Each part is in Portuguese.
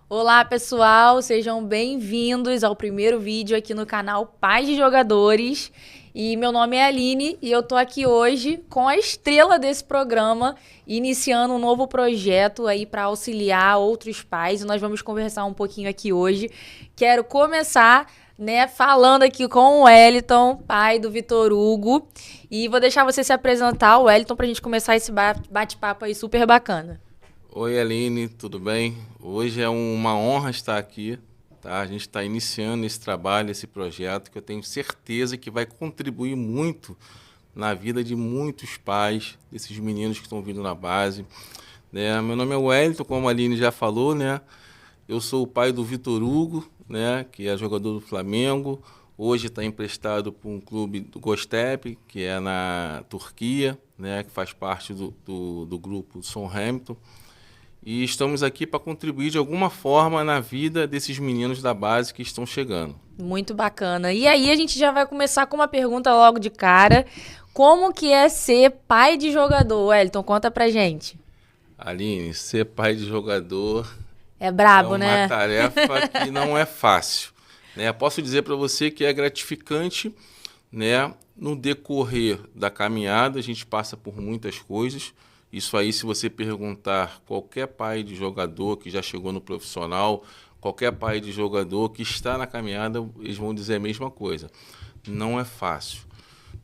Olá pessoal, sejam bem-vindos ao primeiro vídeo aqui no canal Pais de Jogadores. E meu nome é Aline e eu tô aqui hoje com a estrela desse programa, iniciando um novo projeto aí para auxiliar outros pais. E nós vamos conversar um pouquinho aqui hoje. Quero começar, falando aqui com o Wellington, pai do Vitor Hugo. E vou deixar você se apresentar, Wellington, pra gente começar esse bate-papo aí super bacana. Oi, Aline, tudo bem? Hoje é uma honra estar aqui, tá? A gente está iniciando esse trabalho, esse projeto, que eu tenho certeza que vai contribuir muito na vida de muitos pais, desses meninos que estão vindo na base. Né? Meu nome é Wellington, como a Aline já falou, né? Eu sou o pai do Vitor Hugo, né? Que é jogador do Flamengo. Hoje está emprestado para um clube do Göztepe, que é na Turquia, né? Que faz parte do grupo Southampton. E estamos aqui para contribuir de alguma forma na vida desses meninos da base que estão chegando. Muito bacana. E aí a gente já vai começar com uma pergunta logo de cara. Como que é ser pai de jogador, Wellington? Conta pra gente. Aline, ser pai de jogador é brabo, é uma tarefa que não é fácil. Né? Posso dizer para você que é gratificante, né? No decorrer da caminhada, a gente passa por muitas coisas. Isso aí, se você perguntar qualquer pai de jogador que já chegou no profissional, qualquer pai de jogador que está na caminhada, eles vão dizer a mesma coisa. Não é fácil,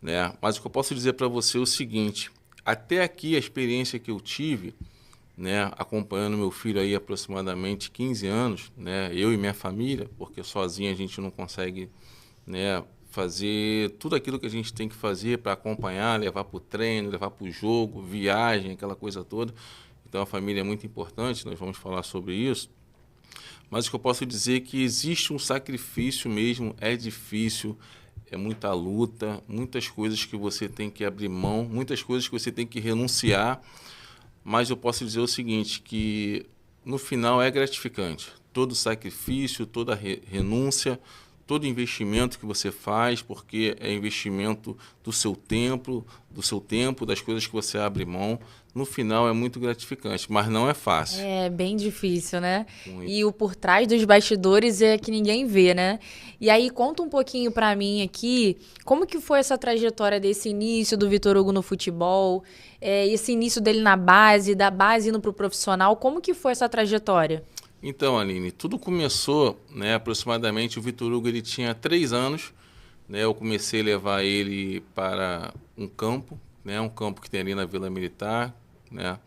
né? Mas o que eu posso dizer para você é o seguinte: até aqui a experiência que eu tive, né, acompanhando meu filho aí aproximadamente 15 anos, né, eu e minha família, porque sozinho a gente não consegue, né, fazer tudo aquilo que a gente tem que fazer para acompanhar, levar para o treino, levar para o jogo, viagem, aquela coisa toda. Então a família é muito importante, nós vamos falar sobre isso. Mas o que eu posso dizer é que existe um sacrifício mesmo, é difícil, é muita luta, muitas coisas que você tem que abrir mão, muitas coisas que você tem que renunciar. Mas eu posso dizer o seguinte, que no final é gratificante. Todo sacrifício, toda renúncia, todo investimento que você faz, porque é investimento do seu tempo, das coisas que você abre mão, no final é muito gratificante, mas não é fácil. É bem difícil, né? Muito. E o por trás dos bastidores é que ninguém vê, né? E aí conta um pouquinho pra mim aqui, como que foi essa trajetória desse início do Vitor Hugo no futebol, esse início dele na base, da base indo pro profissional, como que foi essa trajetória? Então, Aline, tudo começou, né, aproximadamente, o Vitor Hugo ele tinha 3 anos, né, eu comecei a levar ele para um campo, né, um campo que tem ali na Vila Militar, né,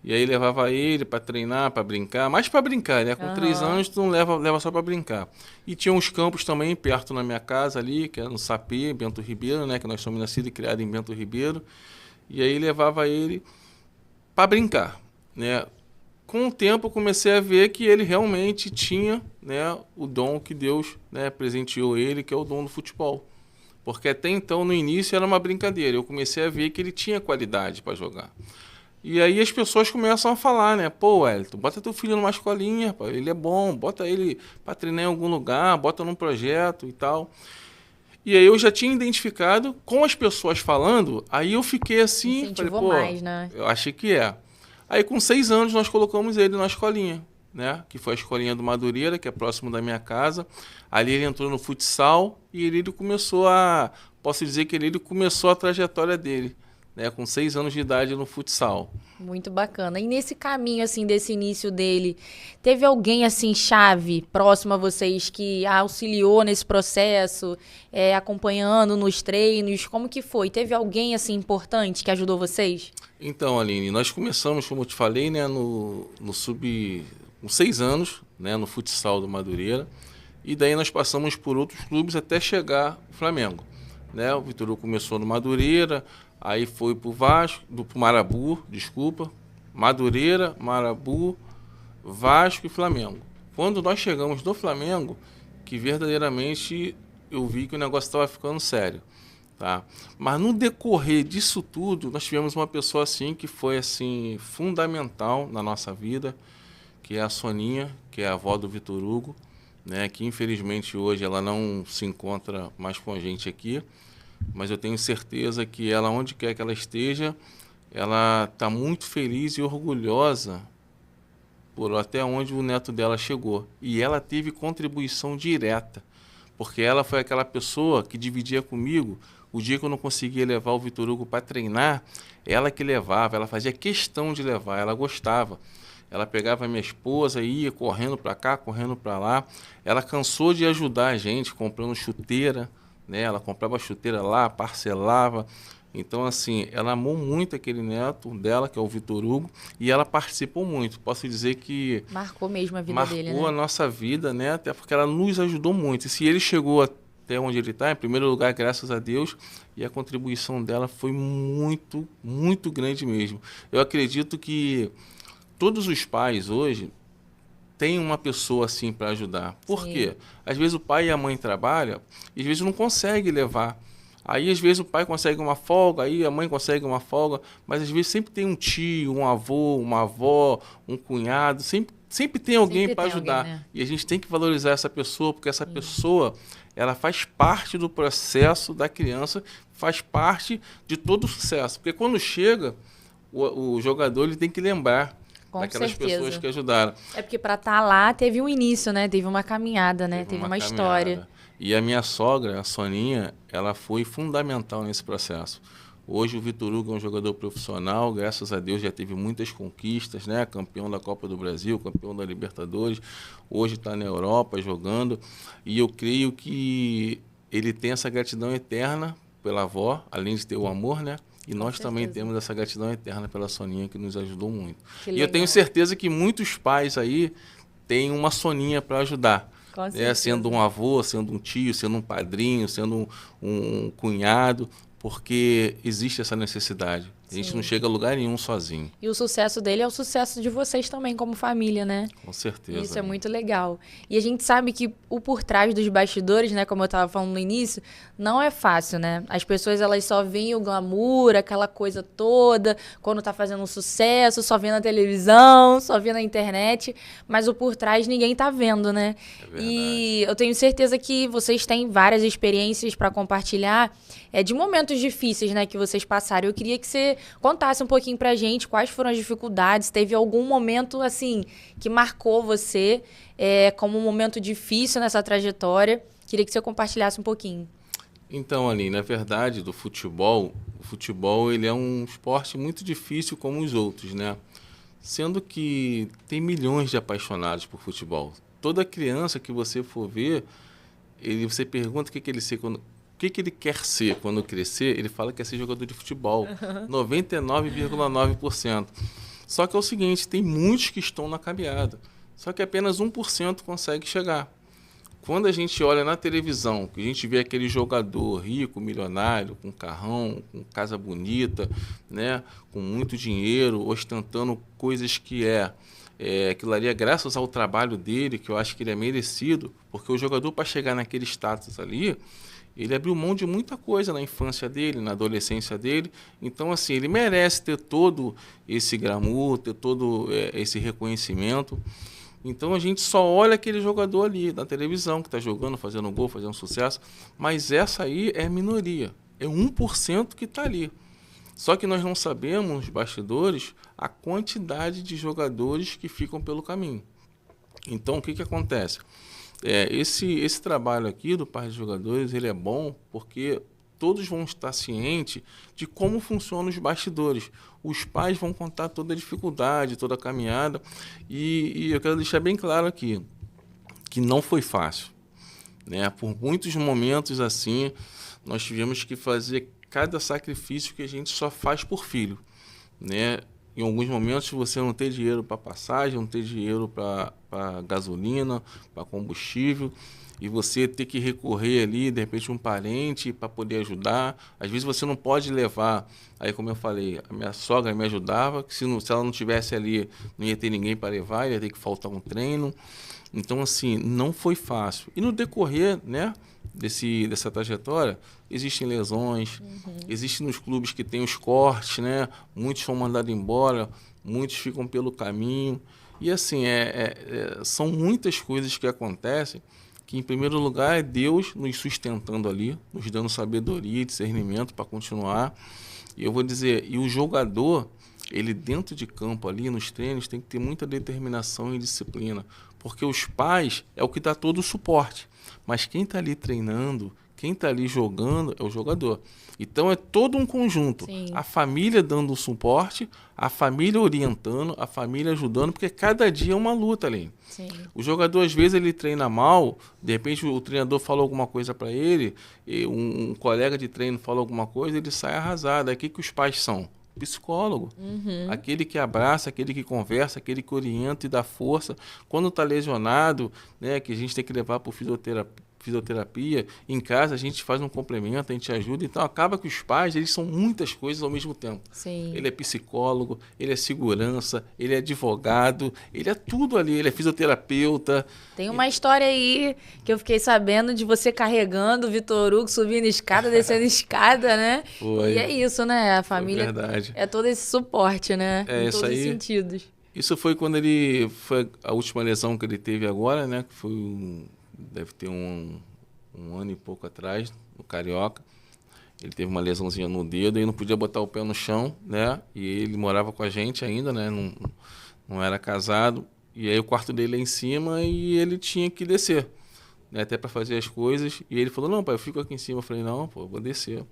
e aí levava ele para treinar, para brincar, mais para brincar, né, com 3 anos tu não leva só para brincar. E tinha uns campos também perto na minha casa ali, que era no Sapê, Bento Ribeiro, né, que nós somos nascidos e criados em Bento Ribeiro, e aí levava ele para brincar, né. Com o tempo eu comecei a ver que ele realmente tinha, né, o dom que Deus, né, presenteou ele, que é o dom do futebol. Porque até então, no início, era uma brincadeira. Eu comecei a ver que ele tinha qualidade para jogar. E aí as pessoas começam a falar, né? Pô, Wellington, bota teu filho numa escolinha, pô, ele é bom, bota ele para treinar em algum lugar, bota num projeto e tal. E aí eu já tinha identificado, com as pessoas falando, aí eu fiquei assim, falei, pô, mais, né? eu achei que é. Aí com 6 anos nós colocamos ele na escolinha, né? Que foi a escolinha do Madureira, que é próximo da minha casa. Ali ele entrou no futsal e ele começou posso dizer que ele começou a trajetória dele, né? Com 6 anos de idade no futsal. Muito bacana. E nesse caminho, assim, desse início dele, teve alguém, assim, chave, próximo a vocês, que auxiliou nesse processo, acompanhando nos treinos? Como que foi? Teve alguém, assim, importante que ajudou vocês? Então, Aline, nós começamos, como eu te falei, né, com 6 anos, né, no futsal do Madureira, e daí nós passamos por outros clubes até chegar ao Flamengo. Né? O Vitor Hugo começou no Madureira, aí foi pro Vasco, pro Marabu, desculpa, Madureira, Marabu, Vasco e Flamengo. Quando nós chegamos no Flamengo, que verdadeiramente eu vi que o negócio estava ficando sério. Tá? Mas no decorrer disso tudo, nós tivemos uma pessoa assim que foi assim fundamental na nossa vida, que é a Soninha, que é a avó do Vitor Hugo, né? Que infelizmente hoje ela não se encontra mais com a gente aqui, mas eu tenho certeza que ela, onde quer que ela esteja, ela está muito feliz e orgulhosa por até onde o neto dela chegou. E ela teve contribuição direta, porque ela foi aquela pessoa que dividia comigo o dia que eu não conseguia levar o Vitor Hugo para treinar, ela que levava, ela fazia questão de levar, ela gostava. Ela pegava a minha esposa e ia correndo para cá, correndo para lá. Ela cansou de ajudar a gente comprando chuteira, né? Ela comprava chuteira lá, parcelava. Então, assim, ela amou muito aquele neto dela, que é o Vitor Hugo, e ela participou muito. Posso dizer que Marcou mesmo a vida dele, né? marcou a nossa vida, né? Até porque ela nos ajudou muito. E se ele chegou até onde ele está, em primeiro lugar, graças a Deus, e a contribuição dela foi muito, muito grande mesmo. Eu acredito que todos os pais hoje têm uma pessoa assim para ajudar. Por quê? Às vezes o pai e a mãe trabalham e às vezes não consegue levar. Aí às vezes o pai consegue uma folga, aí a mãe consegue uma folga, mas às vezes sempre tem um tio, um avô, uma avó, um cunhado, sempre tem alguém para ajudar. Alguém, né? E a gente tem que valorizar essa pessoa, porque essa pessoa, ela faz parte do processo da criança, faz parte de todo o sucesso. Porque quando chega, o jogador ele tem que lembrar Com daquelas certeza. pessoas que ajudaram. É porque para estar lá teve um início, né? Teve uma caminhada, né? Teve uma história. Caminhada. E a minha sogra, a Soninha, ela foi fundamental nesse processo. Hoje o Vitor Hugo é um jogador profissional, graças a Deus já teve muitas conquistas, né? Campeão da Copa do Brasil, campeão da Libertadores, hoje está na Europa jogando. E eu creio que ele tem essa gratidão eterna pela avó, além de ter o amor, né? E nós também temos essa gratidão eterna pela Soninha, que nos ajudou muito. E eu tenho certeza que muitos pais aí têm uma Soninha para ajudar. Sendo um avô, sendo um tio, sendo um padrinho, sendo um cunhado, porque existe essa necessidade. A gente não chega a lugar nenhum sozinho. E o sucesso dele é o sucesso de vocês também, como família, né? Com certeza. Isso é muito legal. E a gente sabe que o por trás dos bastidores, né, como eu estava falando no início, não é fácil, né? As pessoas, elas só veem o glamour, aquela coisa toda, quando tá fazendo um sucesso, só vê na televisão, só vê na internet, mas o por trás ninguém tá vendo, né? É verdade. E eu tenho certeza que vocês têm várias experiências para compartilhar, de momentos difíceis, né, que vocês passaram. Eu queria que você contasse um pouquinho pra gente quais foram as dificuldades, teve algum momento, assim, que marcou você como um momento difícil nessa trajetória. Queria que você compartilhasse um pouquinho. Então, Aline, na verdade, o futebol ele é um esporte muito difícil como os outros, né? Sendo que tem milhões de apaixonados por futebol. Toda criança que você for ver, você pergunta o que ele quer ser quando crescer, ele fala que quer ser jogador de futebol. 99,9%. Só que é o seguinte, tem muitos que estão na caminhada. Só que apenas 1% consegue chegar. Quando a gente olha na televisão, que a gente vê aquele jogador rico, milionário, com carrão, com casa bonita, né, com muito dinheiro, ostentando coisas que aquilo ali é graças ao trabalho dele, que eu acho que ele é merecido, porque o jogador, para chegar naquele status ali, ele abriu mão de muita coisa na infância dele, na adolescência dele. Então, assim, ele merece ter todo esse glamour, ter todo esse reconhecimento. Então, a gente só olha aquele jogador ali na televisão, que está jogando, fazendo gol, fazendo sucesso. Mas essa aí é a minoria. É 1% que está ali. Só que nós não sabemos, nos bastidores, a quantidade de jogadores que ficam pelo caminho. Então, o que acontece? Esse trabalho aqui do Par de Jogadores, ele é bom porque todos vão estar cientes de como funcionam os bastidores. Os pais vão contar toda a dificuldade, toda a caminhada. E eu quero deixar bem claro aqui que não foi fácil, né? Por muitos momentos assim, nós tivemos que fazer cada sacrifício que a gente só faz por filho, né? Em alguns momentos você não tem dinheiro para passagem, não tem dinheiro para gasolina, para combustível, e você ter que recorrer ali, de repente, um parente para poder ajudar. Às vezes você não pode levar. Aí, como eu falei, a minha sogra me ajudava, que se ela não tivesse ali, não ia ter ninguém para levar, ia ter que faltar um treino. Então, assim, não foi fácil. E no decorrer, né, dessa trajetória, existem lesões, existem nos clubes que tem os cortes, né? Muitos são mandados embora, muitos ficam pelo caminho. E assim, são muitas coisas que acontecem que, em primeiro lugar, é Deus nos sustentando ali, nos dando sabedoria e discernimento para continuar. E eu vou dizer, e o jogador, ele dentro de campo ali, nos treinos, tem que ter muita determinação e disciplina, porque os pais é o que dá todo o suporte, mas quem está ali treinando, quem está ali jogando é o jogador. Então é todo um conjunto. Sim. A família dando o suporte, a família orientando, a família ajudando, porque cada dia é uma luta ali. Sim. O jogador, às vezes, ele treina mal, de repente o treinador falou alguma coisa para ele, e um colega de treino falou alguma coisa, ele sai arrasado. Aí o que os pais são? Psicólogo. Aquele que abraça, aquele que conversa, aquele que orienta e dá força. Quando está lesionado, né, que a gente tem que levar para o fisioterapia, em casa a gente faz um complemento, a gente ajuda. Então acaba que os pais, eles são muitas coisas ao mesmo tempo. Sim. Ele é psicólogo, ele é segurança, ele é advogado, ele é tudo ali, ele é fisioterapeuta. Tem uma história aí que eu fiquei sabendo de você carregando o Vitor Hugo, subindo escada, descendo escada, né? Foi. E é isso, né? A família Verdade. é todo esse suporte, né? É, em isso todos os aí. sentidos. Isso foi quando ele foi a última lesão que ele teve agora, né? Que foi deve ter um ano e pouco atrás, no Carioca. Ele teve uma lesãozinha no dedo e não podia botar o pé no chão, né? E ele morava com a gente ainda, né? Não era casado. E aí o quarto dele é em cima e ele tinha que descer, né? Até para fazer as coisas. E ele falou, não, pai, eu fico aqui em cima. Eu falei, não, pô, eu vou descer.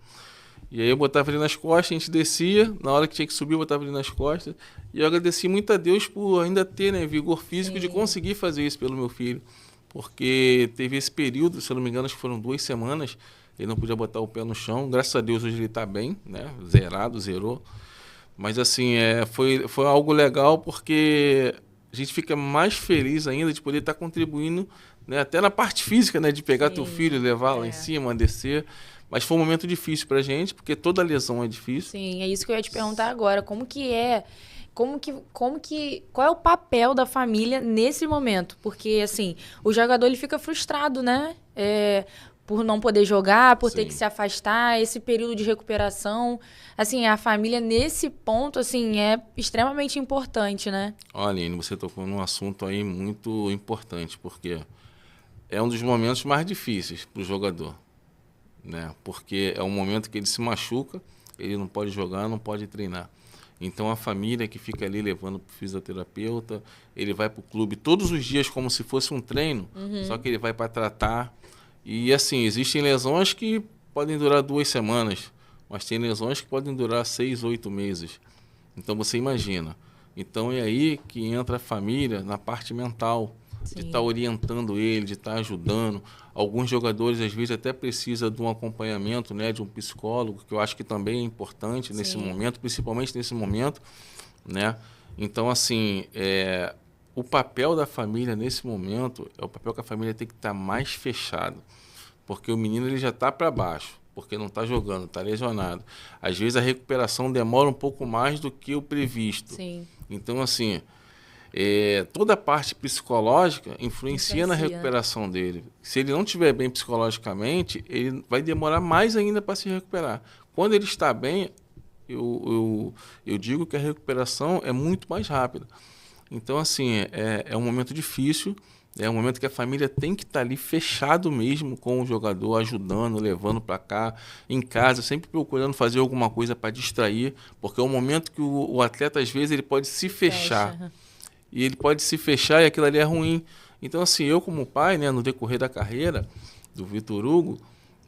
E aí eu botava ele nas costas, a gente descia. Na hora que tinha que subir, eu botava ele nas costas. E eu agradeci muito a Deus por ainda ter, né, vigor físico de conseguir fazer isso pelo meu filho. Porque teve esse período, se eu não me engano, acho que foram 2 semanas, ele não podia botar o pé no chão. Graças a Deus hoje ele está bem, né? Zerou. Mas assim, foi algo legal porque a gente fica mais feliz ainda de poder estar contribuindo, né? Até na parte física, né? De pegar teu filho, levar lá em cima, descer. Mas foi um momento difícil pra gente, porque toda lesão é difícil. Sim, é isso que eu ia te perguntar agora. Qual é o papel da família nesse momento? Porque, assim, o jogador ele fica frustrado, né? Por não poder jogar, por ter que se afastar, esse período de recuperação. Assim, a família nesse ponto, assim, é extremamente importante, né? Olha, Aline, você tocou num assunto aí muito importante, porque é um dos momentos mais difíceis para o jogador, né? Porque é um momento que ele se machuca, ele não pode jogar, não pode treinar. Então a família que fica ali levando para o fisioterapeuta, ele vai para o clube todos os dias como se fosse um treino, só que ele vai para tratar. E assim, existem lesões que podem durar 2 semanas, mas tem lesões que podem durar 6, 8 meses. Então você imagina. Então é aí que entra a família na parte mental, de estar orientando ele, de estar ajudando. Alguns jogadores às vezes até precisam de um acompanhamento, né, de um psicólogo, que eu acho que também é importante nesse momento, principalmente nesse momento, né? Então assim, o papel da família nesse momento é o papel que a família tem que estar mais fechado, porque o menino ele já está para baixo, porque não está jogando, está lesionado. Às vezes a recuperação demora um pouco mais do que o previsto. Sim. Então assim, toda a parte psicológica influencia na recuperação dele. Se ele não estiver bem psicologicamente, ele vai demorar mais ainda para se recuperar. Quando ele está bem, eu digo que a recuperação é muito mais rápida. Então, assim, é um momento difícil, é um momento que a família tem que estar ali fechado mesmo com o jogador, ajudando, levando para cá, em casa, sempre procurando fazer alguma coisa para distrair, porque é um momento que o atleta, às vezes, ele pode se fechar. E ele pode se fechar e aquilo ali é ruim. Então, assim, eu como pai, né, no decorrer da carreira do Vitor Hugo,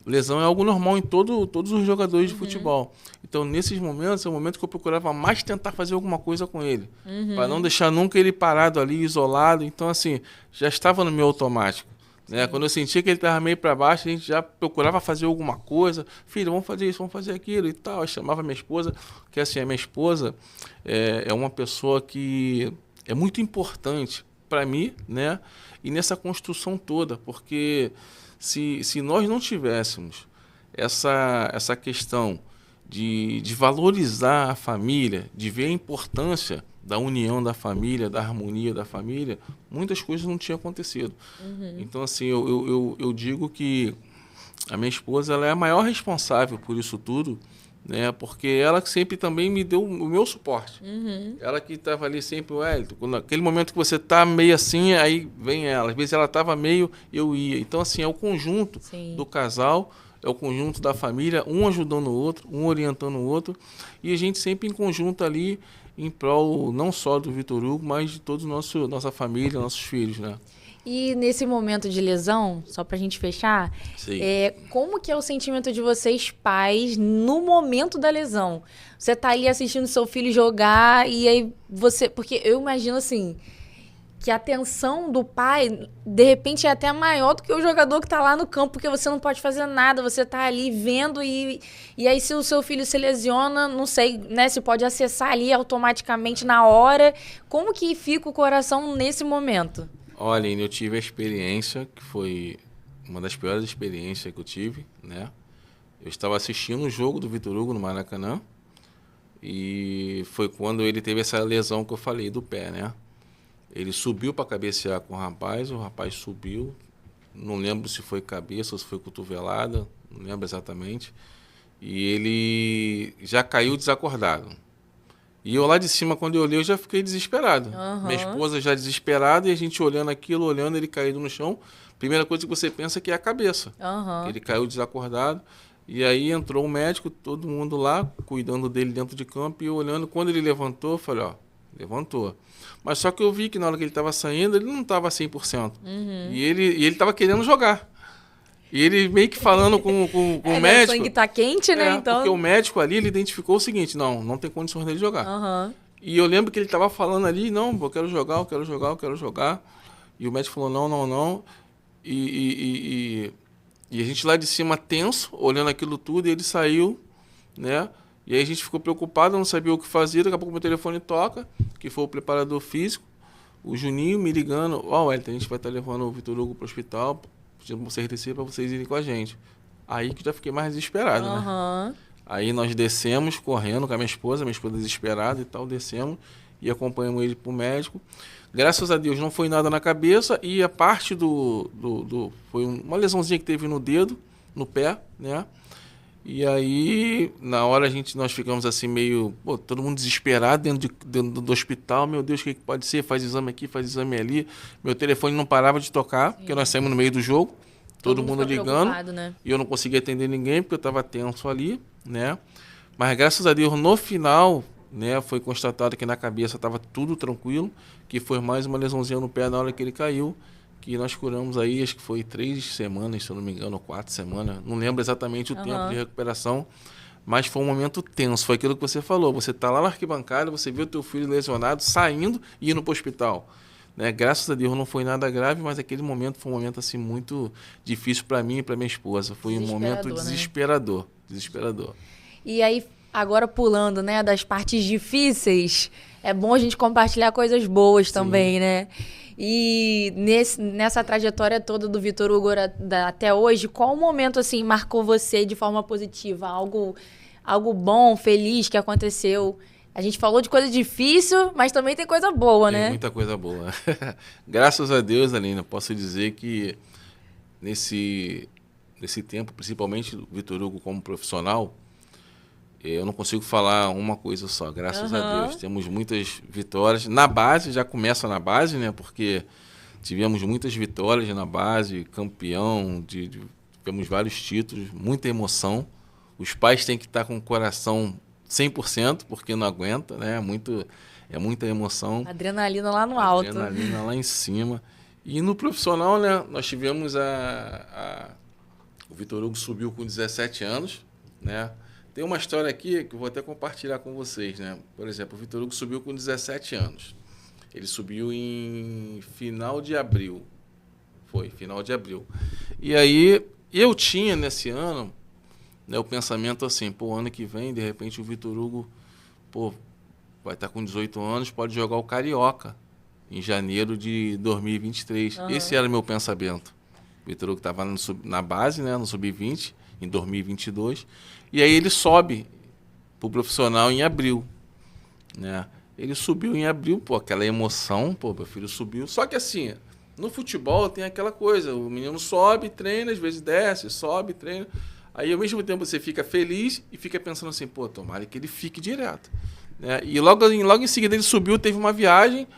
lesão é algo normal em todos os jogadores de futebol. Então, nesses momentos, é o momento que eu procurava mais tentar fazer alguma coisa com ele, para não deixar nunca ele parado ali, isolado. Então, assim, já estava no meu automático. Né? Quando eu sentia que ele estava meio para baixo, a gente já procurava fazer alguma coisa. Filho, vamos fazer isso, vamos fazer aquilo e tal. Eu chamava minha esposa, que assim, a minha esposa é uma pessoa que é muito importante para mim, né? E nessa construção toda, porque se nós não tivéssemos essa questão de valorizar a família, de ver a importância da união da família, da harmonia da família, muitas coisas não tinham acontecido. Então, assim, eu digo que a minha esposa ela é a maior responsável por isso tudo, né? Porque ela que sempre também me deu o meu suporte. Ela que estava ali sempre, naquele momento que você está meio assim, aí vem ela. Às vezes ela estava meio, eu ia. Então, assim, é o conjunto do casal é o conjunto da família, um ajudando o outro, um orientando o outro, e a gente sempre em conjunto ali, em prol não só do Vitor Hugo, mas de toda nossa família, nossos filhos, né? E nesse momento de lesão, só pra gente fechar, como que é o sentimento de vocês, pais, no momento da lesão? Você tá ali assistindo seu filho jogar e aí você... Porque eu imagino assim, que a tensão do pai, de repente, é até maior do que o jogador que tá lá no campo, porque você não pode fazer nada, você tá ali vendo e aí se o seu filho se lesiona, não sei, né, se pode acessar ali automaticamente na hora. Como que fica o coração nesse momento? Olha, eu tive a experiência, que foi uma das piores experiências que eu tive, né? Eu estava assistindo um jogo do Vitor Hugo no Maracanã e foi quando ele teve essa lesão que eu falei do pé, né? Ele subiu para cabecear com o rapaz subiu, não lembro se foi cabeça ou se foi cotovelada, não lembro exatamente, e ele já caiu desacordado. E eu lá de cima, quando eu olhei, eu já fiquei desesperado. Minha esposa já desesperada e a gente olhando aquilo, olhando ele caído no chão. Primeira coisa que você pensa é que é a cabeça. Ele caiu desacordado. E aí entrou o médico, todo mundo lá, cuidando dele dentro de campo e eu olhando. Quando ele levantou, eu falei, levantou. Mas só que eu vi que na hora que ele estava saindo, ele não estava 100%. E ele estava querendo jogar. E ele meio que falando com o médico... O sangue tá quente, né? Então... Porque o médico ali, ele identificou o seguinte, não tem condições dele jogar. E eu lembro que ele estava falando ali, não, eu quero jogar, eu quero jogar, eu quero jogar. E o médico falou, não. E a gente lá de cima tenso, olhando aquilo tudo, e ele saiu, né? E aí a gente ficou preocupado, não sabia o que fazer, daqui a pouco meu telefone toca, que foi o preparador físico, o Juninho me ligando, Wellington, a gente vai estar levando o Vitor Hugo para o hospital, pedindo para vocês descer para vocês irem com a gente. Aí que já fiquei mais desesperado, né? Aí nós descemos correndo com a minha esposa desesperada e tal, descemos e acompanhamos ele pro médico. Graças a Deus não foi nada na cabeça e a parte foi uma lesãozinha que teve no dedo, no pé, né? E aí, na hora nós ficamos assim meio, todo mundo desesperado dentro do hospital, meu Deus, o que pode ser? Faz exame aqui, faz exame ali. Meu telefone não parava de tocar, porque nós saímos no meio do jogo, todo mundo ligando, né? E eu não conseguia atender ninguém, porque eu estava tenso ali, né? Mas graças a Deus, no final, né, foi constatado que na cabeça estava tudo tranquilo, que foi mais uma lesãozinha no pé na hora que ele caiu, que nós curamos aí, acho que foi 3 semanas, se eu não me engano, 4 semanas, não lembro exatamente o tempo de recuperação, mas foi um momento tenso, foi aquilo que você falou, você está lá na arquibancada, você vê o teu filho lesionado, saindo e indo para o hospital, né? Graças a Deus não foi nada grave, mas aquele momento foi um momento assim, muito difícil para mim e para minha esposa, foi um momento desesperador, né? Desesperador. E aí, agora pulando, né, das partes difíceis, é bom a gente compartilhar coisas boas também, né? E nessa trajetória toda do Vitor Hugo até hoje, qual momento assim marcou você de forma positiva? Algo bom, feliz que aconteceu? A gente falou de coisa difícil, mas também tem coisa boa, né? Tem muita coisa boa. Graças a Deus, Aline, posso dizer que nesse tempo, principalmente o Vitor Hugo como profissional, eu não consigo falar uma coisa só, graças a Deus. Temos muitas vitórias. Na base, já começa na base, né? Porque tivemos muitas vitórias na base, campeão, tivemos vários títulos, muita emoção. Os pais têm que estar com o coração 100%, porque não aguenta, né? É muita emoção. Adrenalina lá no alto. Adrenalina lá em cima. E no profissional, né? Nós tivemos o Vitor Hugo subiu com 17 anos, né? Tem uma história aqui que eu vou até compartilhar com vocês, né? Por exemplo, o Vitor Hugo subiu com 17 anos. Ele subiu em final de abril. Foi, final de abril. E aí, eu tinha nesse ano, né, o pensamento assim, ano que vem, de repente, o Vitor Hugo, vai estar com 18 anos, pode jogar o Carioca em janeiro de 2023. Esse era o meu pensamento. O Vitor Hugo estava na base, né, no Sub-20, em 2022. E aí ele sobe pro profissional em abril, né? Ele subiu em abril, aquela emoção, meu filho subiu. Só que assim, no futebol tem aquela coisa, o menino sobe, treina, às vezes desce, sobe, treina. Aí ao mesmo tempo você fica feliz e fica pensando assim, tomara que ele fique direto, né? E logo em seguida ele subiu, teve uma viagem,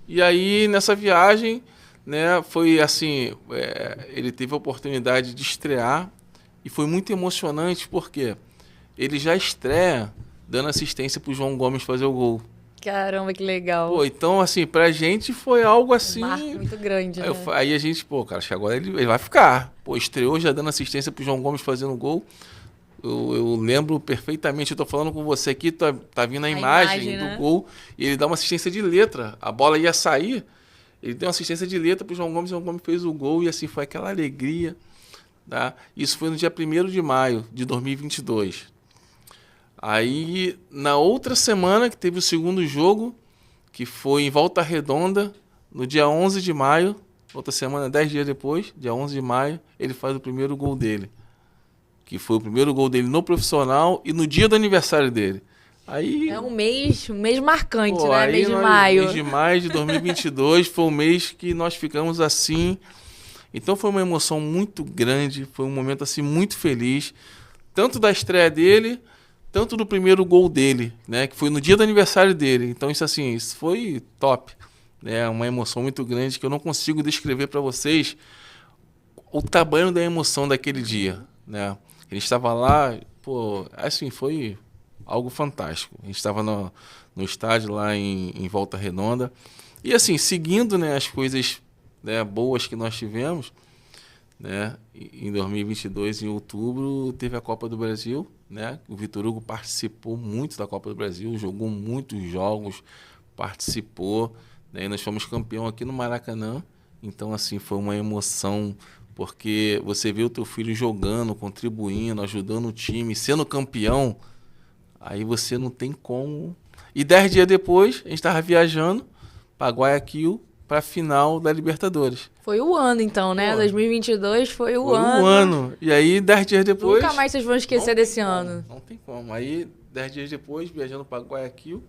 e aí nessa viagem, né, foi assim, ele teve a oportunidade de estrear E foi muito emocionante porque ele já estreia dando assistência pro João Gomes fazer o gol. Caramba, que legal. Pô, então, assim, pra gente foi algo assim... Um marco muito grande, né? Aí a gente, pô, cara, acho que agora ele vai ficar. Pô, estreou já dando assistência pro João Gomes fazendo o gol. Eu lembro perfeitamente, eu tô falando com você aqui, tá vindo a imagem do né? gol, e ele dá uma assistência de letra. A bola ia sair, ele deu uma assistência de letra pro João Gomes, o João Gomes fez o gol, e assim, foi aquela alegria. Tá? Isso foi no dia 1º de maio de 2022. Aí, na outra semana, que teve o segundo jogo, que foi em Volta Redonda, no dia 11 de maio, outra semana, 10 dias depois, dia 11 de maio, ele faz o primeiro gol dele. Que foi o primeiro gol dele no profissional e no dia do aniversário dele. Aí, é um mês marcante, pô, né? Mês de maio. Mês de maio de 2022 foi o mês que nós ficamos assim. Então foi uma emoção muito grande, foi um momento assim muito feliz, tanto da estreia dele, tanto do primeiro gol dele, né? Que foi no dia do aniversário dele. Então isso foi top, né? Uma emoção muito grande que eu não consigo descrever para vocês o tamanho da emoção daquele dia, né? A gente estava lá, pô, assim, foi algo fantástico. A gente estava no estádio lá em Volta Redonda. E assim, seguindo, né, as coisas, né, boas que nós tivemos, né, em 2022, em outubro, teve a Copa do Brasil, né? O Vitor Hugo participou muito da Copa do Brasil, jogou muitos jogos, participou, né, e nós fomos campeão aqui no Maracanã. Então, assim, foi uma emoção, porque você vê o teu filho jogando, contribuindo, ajudando o time, sendo campeão, aí você não tem como. E 10 dias depois, a gente estava viajando para Guayaquil, para a final da Libertadores. Foi o ano, então, né? Pô, 2022 foi o foi ano. um ano. E aí, 10 dias depois... Nunca mais vocês vão esquecer desse ano. Não tem como. Aí, 10 dias depois, viajando para Guayaquil,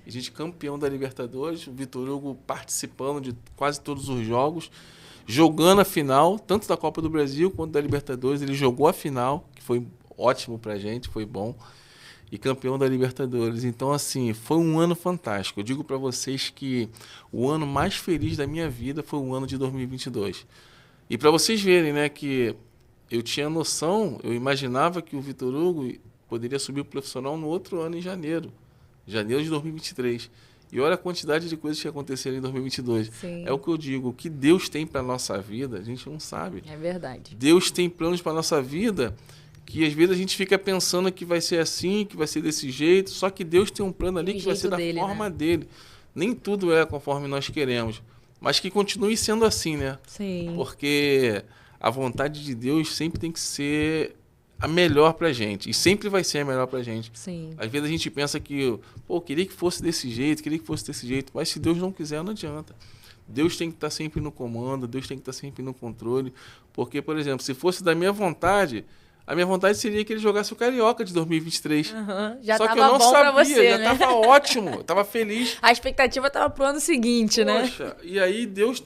a gente campeão da Libertadores, o Vitor Hugo participando de quase todos os jogos, jogando a final, tanto da Copa do Brasil quanto da Libertadores. Ele jogou a final, que foi ótimo pra gente, foi bom. E campeão da Libertadores. Então, assim, foi um ano fantástico. Eu digo para vocês que o ano mais feliz da minha vida foi o ano de 2022. E para vocês verem, né, que eu tinha noção, eu imaginava que o Vitor Hugo poderia subir o profissional no outro ano, em janeiro de 2023. E olha a quantidade de coisas que aconteceram em 2022. Sim. É o que eu digo, o que Deus tem para nossa vida, a gente não sabe. É verdade. Deus tem planos para nossa vida que às vezes a gente fica pensando que vai ser assim, que vai ser desse jeito, só que Deus tem um plano ali que vai ser da forma dele. Nem tudo é conforme nós queremos, mas que continue sendo assim, né? Sim. Porque a vontade de Deus sempre tem que ser a melhor pra gente, e sempre vai ser a melhor pra gente. Sim. Às vezes a gente pensa que, pô, queria que fosse desse jeito, mas se Deus não quiser, não adianta. Deus tem que estar sempre no comando, Deus tem que estar sempre no controle, porque, por exemplo, se fosse da minha vontade, a minha vontade seria que ele jogasse o Carioca de 2023. Já Só tava que eu não bom sabia, pra você, já né? tava ótimo, eu tava feliz. A expectativa tava pro ano seguinte, né? Poxa, e aí Deus,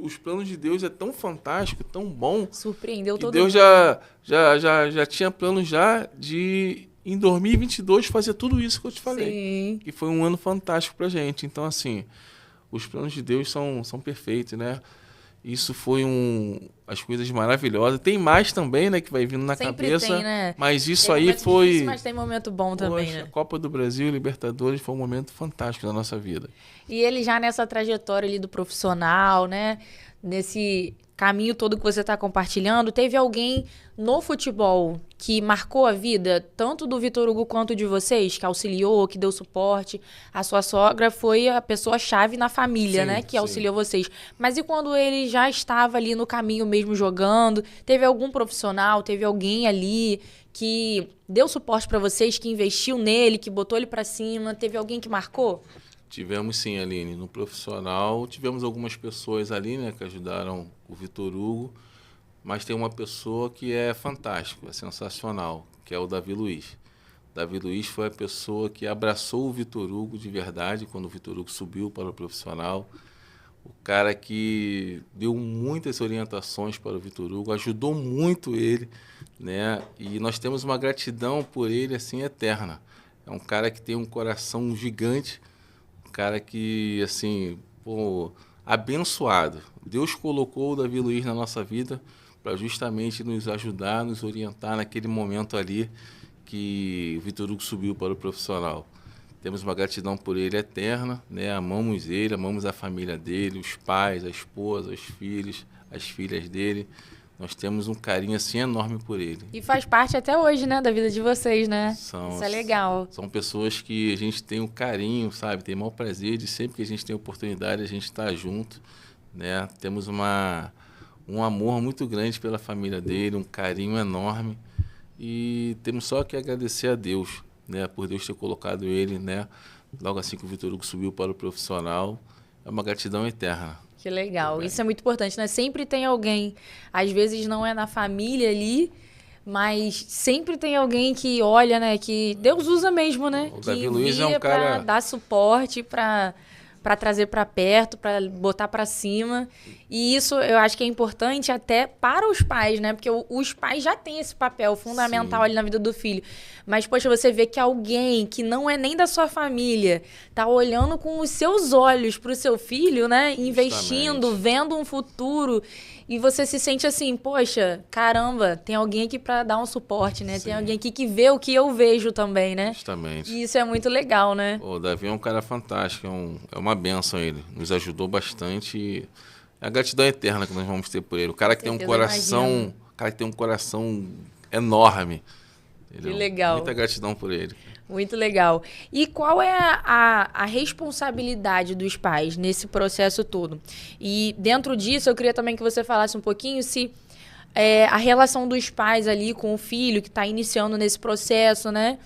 os planos de Deus é tão fantástico, tão bom, Surpreendeu que todo Deus mundo. já tinha planos já de, em 2022, fazer tudo isso que eu te falei. Sim. Que foi um ano fantástico pra gente. Então, assim, os planos de Deus são perfeitos, né? Isso foi as coisas maravilhosas. Tem mais também, né, que vai vindo na Sempre cabeça. tem, né? Mas isso Tem aí momento foi... difícil, mas tem momento bom também, Poxa, né? Copa do Brasil, Libertadores, foi um momento fantástico da nossa vida. E ele já nessa trajetória ali do profissional, né? Nesse caminho todo que você está compartilhando, teve alguém no futebol que marcou a vida, tanto do Vitor Hugo quanto de vocês, que auxiliou, que deu suporte? A sua sogra foi a pessoa-chave na família, Sim, né? Que sim. auxiliou vocês. Mas e quando ele já estava ali no caminho mesmo jogando? Teve algum profissional, teve alguém ali que deu suporte para vocês, que investiu nele, que botou ele para cima? Teve alguém que marcou? Tivemos sim, Aline, no profissional, tivemos algumas pessoas ali, né, que ajudaram o Vitor Hugo, mas tem uma pessoa que é fantástico, é sensacional, que é o Davi Luiz. Davi Luiz foi a pessoa que abraçou o Vitor Hugo de verdade, quando o Vitor Hugo subiu para o profissional. O cara que deu muitas orientações para o Vitor Hugo, ajudou muito ele, né, e nós temos uma gratidão por ele, assim, eterna. É um cara que tem um coração gigante, um cara que, assim, pô, abençoado. Deus colocou o Davi Luiz na nossa vida para justamente nos ajudar, nos orientar naquele momento ali que o Vitor Hugo subiu para o profissional. Temos uma gratidão por ele eterna, né? Amamos ele, amamos a família dele, os pais, a esposa, os filhos, as filhas dele. Nós temos um carinho assim enorme por ele. E faz parte até hoje, né, da vida de vocês, né? Isso é legal. São pessoas que a gente tem um carinho, sabe? Tem o maior prazer de sempre que a gente tem oportunidade, a gente estar junto, né? Temos um amor muito grande pela família dele, um carinho enorme. E temos só que agradecer a Deus, né? Por Deus ter colocado ele, né? Logo assim que o Vitor Hugo subiu para o profissional. É uma gratidão eterna. Que legal. Isso é muito importante, né? Sempre tem alguém, às vezes não é na família ali, mas sempre tem alguém que olha, né? Que Deus usa mesmo, né? O Davi Luiz é um cara... pra dar suporte, para trazer para perto, para botar para cima. E isso eu acho que é importante até para os pais, né? Porque os pais já têm esse papel fundamental ali na vida do filho. Mas, poxa, você vê que alguém que não é nem da sua família tá olhando com os seus olhos para o seu filho, né? Investindo, Justamente. vendo um futuro. E você se sente assim, poxa, caramba, tem alguém aqui para dar um suporte, né? Sim. Tem alguém aqui que vê o que eu vejo também, né? Justamente. E isso é muito legal, né? O Davi é um cara fantástico, é uma bênção ele. Nos ajudou bastante e é a gratidão eterna que nós vamos ter por ele. O cara que tem um coração, enorme. Entendeu? Que legal. Muita gratidão por ele. Muito legal. E qual é a responsabilidade dos pais nesse processo todo? E dentro disso, eu queria também que você falasse um pouquinho se a relação dos pais ali com o filho que está iniciando nesse processo, né?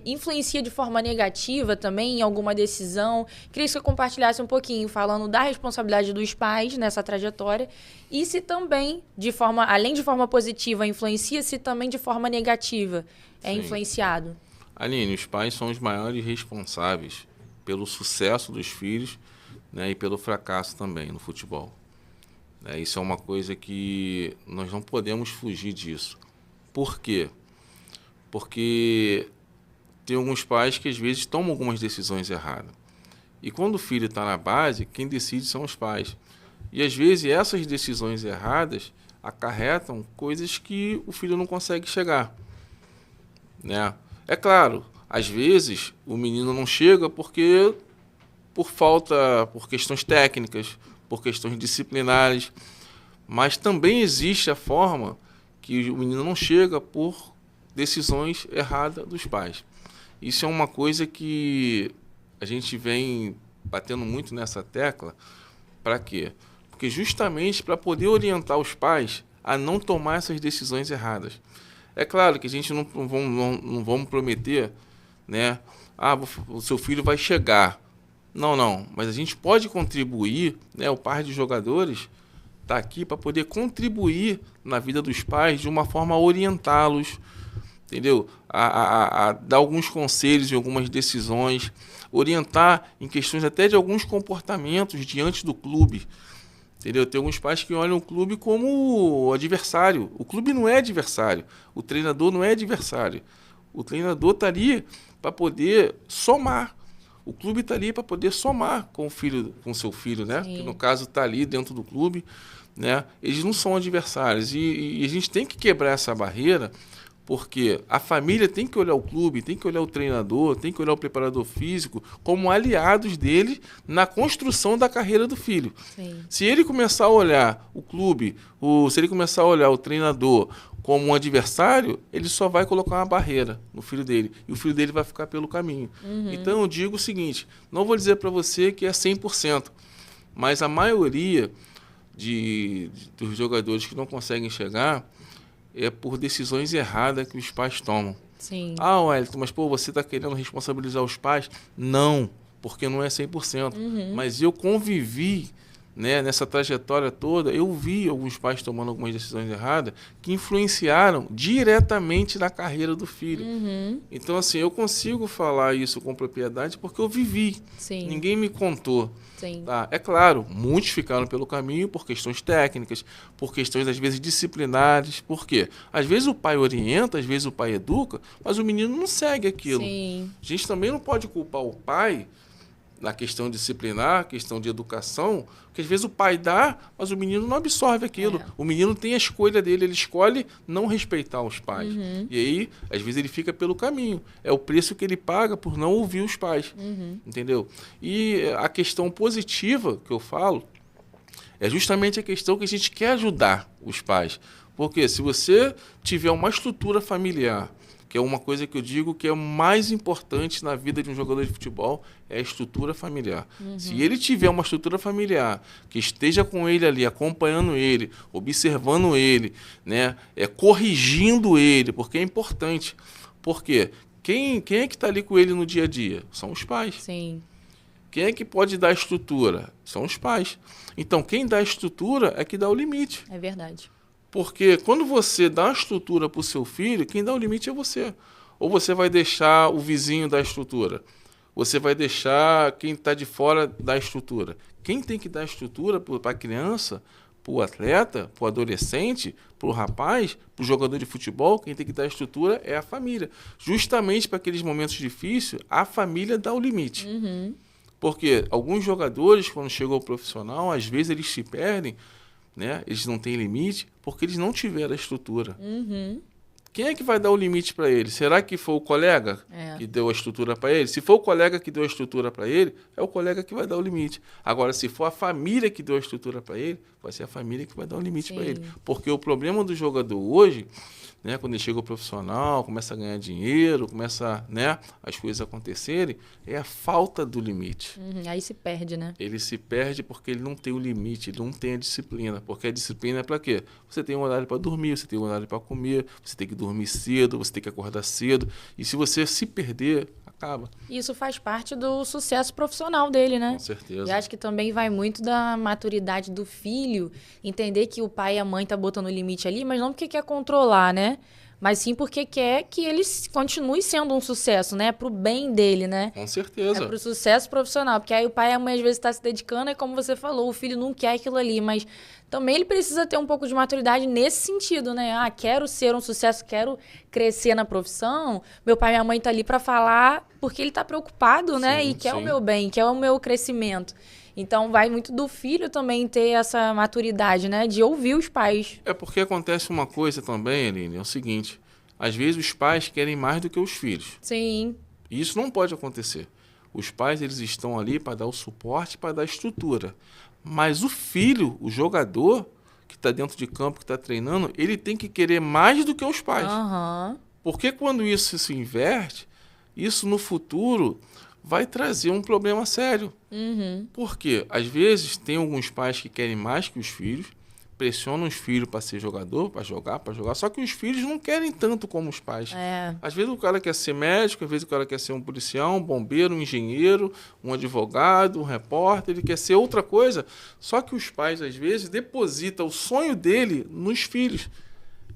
Influencia de forma negativa também em alguma decisão. Queria que você compartilhasse um pouquinho, falando da responsabilidade dos pais nessa trajetória e se também, além de forma positiva, influencia, se também de forma negativa é Sim. influenciado. Aline, os pais são os maiores responsáveis pelo sucesso dos filhos, né, e pelo fracasso também no futebol. Isso é uma coisa que nós não podemos fugir disso. Por quê? Porque tem alguns pais que às vezes tomam algumas decisões erradas. E quando o filho está na base, quem decide são os pais. E às vezes essas decisões erradas acarretam coisas que o filho não consegue chegar, né? É claro, às vezes o menino não chega por questões técnicas, por questões disciplinares, mas também existe a forma que o menino não chega por decisões erradas dos pais. Isso é uma coisa que a gente vem batendo muito nessa tecla. Para quê? Porque justamente para poder orientar os pais a não tomar essas decisões erradas. É claro que a gente não vamos prometer, né? O seu filho vai chegar. Não. Mas a gente pode contribuir, né? O par de jogadores está aqui para poder contribuir na vida dos pais de uma forma a orientá-los, entendeu? A dar alguns conselhos em algumas decisões, orientar em questões até de alguns comportamentos diante do clube. Entendeu? Tem alguns pais que olham o clube como adversário. O clube não é adversário. O treinador não é adversário. O treinador está ali para poder somar. O clube está ali para poder somar com o seu filho, né? Sim. Que no caso está ali dentro do clube, né? Eles não são adversários. E a gente tem que quebrar essa barreira, porque a família tem que olhar o clube, tem que olhar o treinador, tem que olhar o preparador físico como aliados dele na construção da carreira do filho. Sim. Se ele começar a olhar o clube, se ele começar a olhar o treinador como um adversário, ele só vai colocar uma barreira no filho dele. E o filho dele vai ficar pelo caminho. Uhum. Então eu digo o seguinte, não vou dizer para você que é 100%, mas a maioria dos jogadores que não conseguem chegar é por decisões erradas que os pais tomam. Sim. Wellington, mas você está querendo responsabilizar os pais? Não, porque não é 100%. Uhum. Mas eu convivi, né, nessa trajetória toda, eu vi alguns pais tomando algumas decisões erradas que influenciaram diretamente na carreira do filho. Uhum. Então, assim, eu consigo falar isso com propriedade porque eu vivi. Sim. Ninguém me contou. Sim. Tá? É claro, muitos ficaram pelo caminho por questões técnicas, por questões, às vezes, disciplinares. Por quê? Às vezes o pai orienta, às vezes o pai educa, mas o menino não segue aquilo. Sim. A gente também não pode culpar o pai, na questão disciplinar, questão de educação, porque às vezes o pai dá, mas o menino não absorve aquilo. O menino tem a escolha dele, ele escolhe não respeitar os pais. E aí, às vezes, ele fica pelo caminho. É o preço que ele paga por não ouvir os pais. Entendeu? E a questão positiva que eu falo é justamente a questão que a gente quer ajudar os pais. Porque se você tiver uma estrutura familiar, que é uma coisa que eu digo que é o mais importante na vida de um jogador de futebol, é a estrutura familiar. Se ele tiver uma estrutura familiar que esteja com ele ali, acompanhando ele, observando ele, né, corrigindo ele, porque é importante. Porque quem é que está ali com ele no dia a dia? São os pais. Sim. Quem é que pode dar a estrutura? São os pais. Então, quem dá a estrutura é que dá o limite. É verdade. Porque quando você dá a estrutura para o seu filho, quem dá o limite é você. Ou você vai deixar o vizinho dar a estrutura. Você vai deixar quem está de fora dar a estrutura. Quem tem que dar a estrutura para a criança, para o atleta, para o adolescente, para o rapaz, para o jogador de futebol, quem tem que dar a estrutura é a família. Justamente para aqueles momentos difíceis, a família dá o limite. Porque alguns jogadores, quando chegam ao profissional, às vezes eles se perdem, né? Eles não têm limite porque eles não tiveram a estrutura. Quem é que vai dar o limite para ele? Será que foi o colega que deu a estrutura para ele? Se for o colega que deu a estrutura para ele, é o colega que vai dar o limite. Agora, se for a família que deu a estrutura para ele, vai ser a família que vai dar o limite para ele. Porque o problema do jogador hoje, né, quando ele chega ao profissional, começa a ganhar dinheiro, começa, né, as coisas acontecerem, é a falta do limite. Aí se perde, né? Ele se perde porque ele não tem o limite, ele não tem a disciplina. Porque a disciplina é para quê? Você tem um horário para dormir, você tem um horário para comer, você tem que dormir cedo, você tem que acordar cedo. E se você se perder, acaba. Isso faz parte do sucesso profissional dele, né? Com certeza. E acho que também vai muito da maturidade do filho, entender que o pai e a mãe tá botando limite ali, mas não porque quer controlar, né? Mas sim porque quer que ele continue sendo um sucesso, né? Pro bem dele, né? Com certeza. É pro sucesso profissional. Porque aí o pai e a mãe às vezes tá se dedicando, é como você falou, o filho não quer aquilo ali, mas também ele precisa ter um pouco de maturidade nesse sentido, né? Ah, quero ser um sucesso, quero crescer na profissão. Meu pai e minha mãe tá ali para falar porque ele tá preocupado, né? Sim, E quer o sim. meu bem, quer o meu crescimento. Então vai muito do filho também ter essa maturidade, né? De ouvir os pais. É porque acontece uma coisa também, Aline, é o seguinte, às vezes os pais querem mais do que os filhos. Sim. E isso não pode acontecer. Os pais, eles estão ali para dar o suporte, para dar a estrutura. Mas o filho, o jogador que está dentro de campo, que está treinando, ele tem que querer mais do que os pais. Porque quando isso se inverte, isso no futuro vai trazer um problema sério. Porque, às vezes, tem alguns pais que querem mais que os filhos, pressionam os filhos para ser jogador, para jogar, só que os filhos não querem tanto como os pais. Às vezes o cara quer ser médico, às vezes o cara quer ser um policial, um bombeiro, um engenheiro, um advogado, um repórter, ele quer ser outra coisa, só que os pais, às vezes, depositam o sonho dele nos filhos.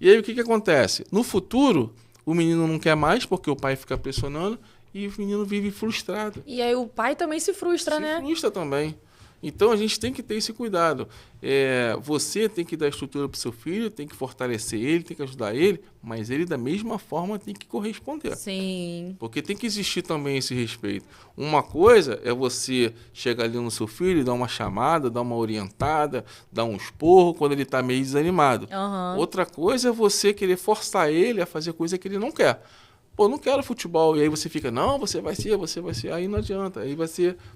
E aí o que acontece? No futuro, o menino não quer mais, porque o pai fica pressionando, e o menino vive frustrado. E aí o pai também se frustra, né? Se frustra também. Então, a gente tem que ter esse cuidado. Você tem que dar estrutura para o seu filho, tem que fortalecer ele, tem que ajudar ele, mas ele, da mesma forma, tem que corresponder. Sim. Porque tem que existir também esse respeito. Uma coisa é você chegar ali no seu filho, dar uma chamada, dar uma orientada, dar um esporro quando ele está meio desanimado. Outra coisa é você querer forçar ele a fazer coisa que ele não quer. Pô, não quero futebol. E aí você fica, não, você vai ser. Aí não adianta. Aí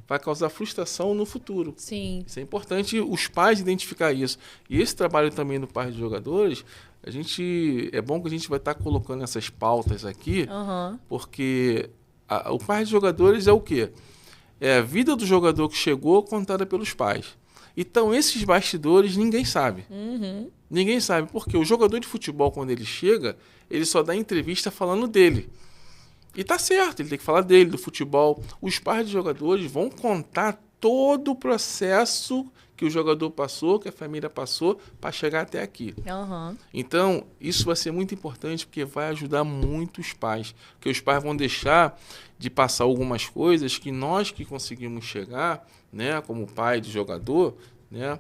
vai causar frustração no futuro. Sim. Isso é importante os pais identificar isso. E esse trabalho também do pai de jogadores, é bom que a gente vai estar colocando essas pautas aqui, porque o pai de jogadores é o quê? É a vida do jogador que chegou contada pelos pais. Então, esses bastidores ninguém sabe. Ninguém sabe, porque o jogador de futebol, quando ele chega, ele só dá entrevista falando dele. E tá certo, ele tem que falar dele, do futebol. Os pais de jogadores vão contar todo o processo que o jogador passou, que a família passou, para chegar até aqui. Então, isso vai ser muito importante, porque vai ajudar muito os pais. Porque os pais vão deixar de passar algumas coisas que nós que conseguimos chegar, né, como pai de jogador, né,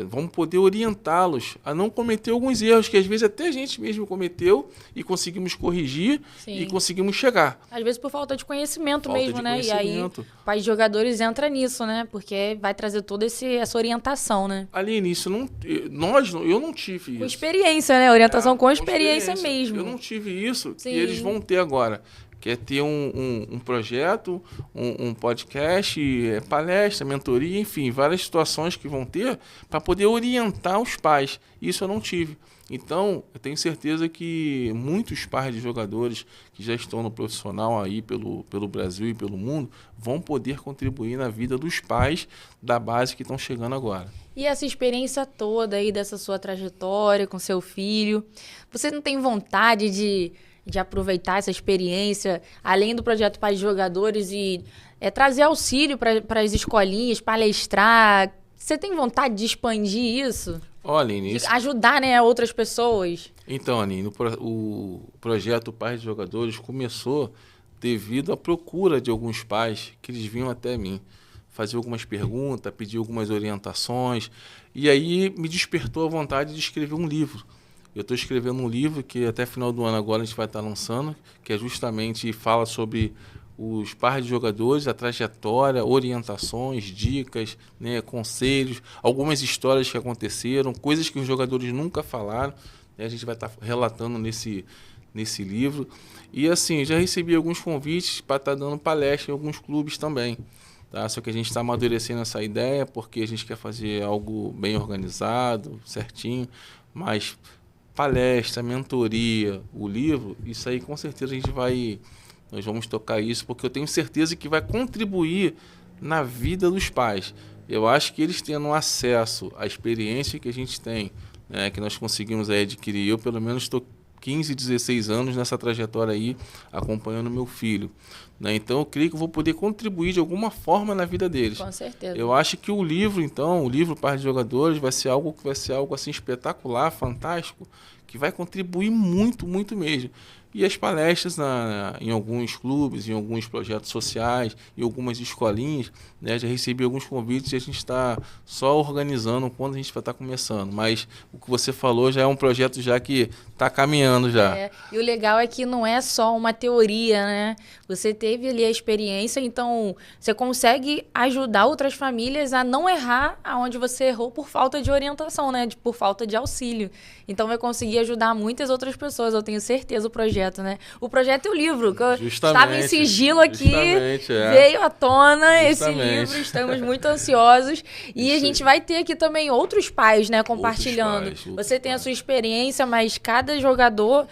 vamos poder orientá-los a não cometer alguns erros que às vezes até a gente mesmo cometeu e conseguimos corrigir. Sim. E conseguimos chegar. Às vezes por falta de conhecimento mesmo, né? E aí o pai de jogadores entra nisso, né? Porque vai trazer toda essa orientação, né? Aline, eu não tive isso. Com experiência, né? Orientação com experiência mesmo. Eu não tive isso. Sim. Que eles vão ter agora. Que é ter um projeto, um podcast, palestra, mentoria, enfim, várias situações que vão ter para poder orientar os pais. Isso eu não tive. Então, eu tenho certeza que muitos pais de jogadores que já estão no profissional aí pelo Brasil e pelo mundo vão poder contribuir na vida dos pais da base que estão chegando agora. E essa experiência toda aí dessa sua trajetória com seu filho, você não tem vontade de aproveitar essa experiência, além do projeto Pais de Jogadores, e trazer auxílio para as escolinhas, palestrar? Você tem vontade de expandir isso? Olha, Aline, ajudar, né, outras pessoas? Então, Aline, o projeto Pais de Jogadores começou devido à procura de alguns pais que eles vinham até mim, fazer algumas perguntas, pedir algumas orientações, e aí me despertou a vontade de escrever um livro. Eu estou escrevendo um livro que até final do ano agora a gente vai estar lançando, que é justamente fala sobre os pais de jogadores, a trajetória, orientações, dicas, né, conselhos, algumas histórias que aconteceram, coisas que os jogadores nunca falaram, né, a gente vai estar relatando nesse livro. E assim, já recebi alguns convites para estar dando palestra em alguns clubes também. Tá? Só que a gente está amadurecendo essa ideia porque a gente quer fazer algo bem organizado, certinho, mas palestra, mentoria, o livro, isso aí com certeza nós vamos tocar isso, porque eu tenho certeza que vai contribuir na vida dos pais. Eu acho que eles tendo acesso à experiência que a gente tem, né, que nós conseguimos aí adquirir, eu pelo menos estou 15, 16 anos nessa trajetória aí, acompanhando meu filho. Né? Então eu creio que eu vou poder contribuir de alguma forma na vida deles. Com certeza. Eu acho que o livro Pais de Jogadores, vai ser algo assim espetacular, fantástico, que vai contribuir muito, muito mesmo. E as palestras em alguns clubes, em alguns projetos sociais, em algumas escolinhas, né, já recebi alguns convites e a gente está só organizando quando a gente vai estar começando. Mas o que você falou já é um projeto já que está caminhando já. E o legal é que não é só uma teoria, né? Você teve ali a experiência, então você consegue ajudar outras famílias a não errar aonde você errou por falta de orientação, né? Por falta de auxílio. Então vai conseguir ajudar muitas outras pessoas, eu tenho certeza, o projeto, né? O projeto e o livro, que eu estava em sigilo aqui, veio à tona esse livro, estamos muito ansiosos. E a gente vai ter aqui também outros pais, né, compartilhando. Você tem a sua experiência, mas cada jogador,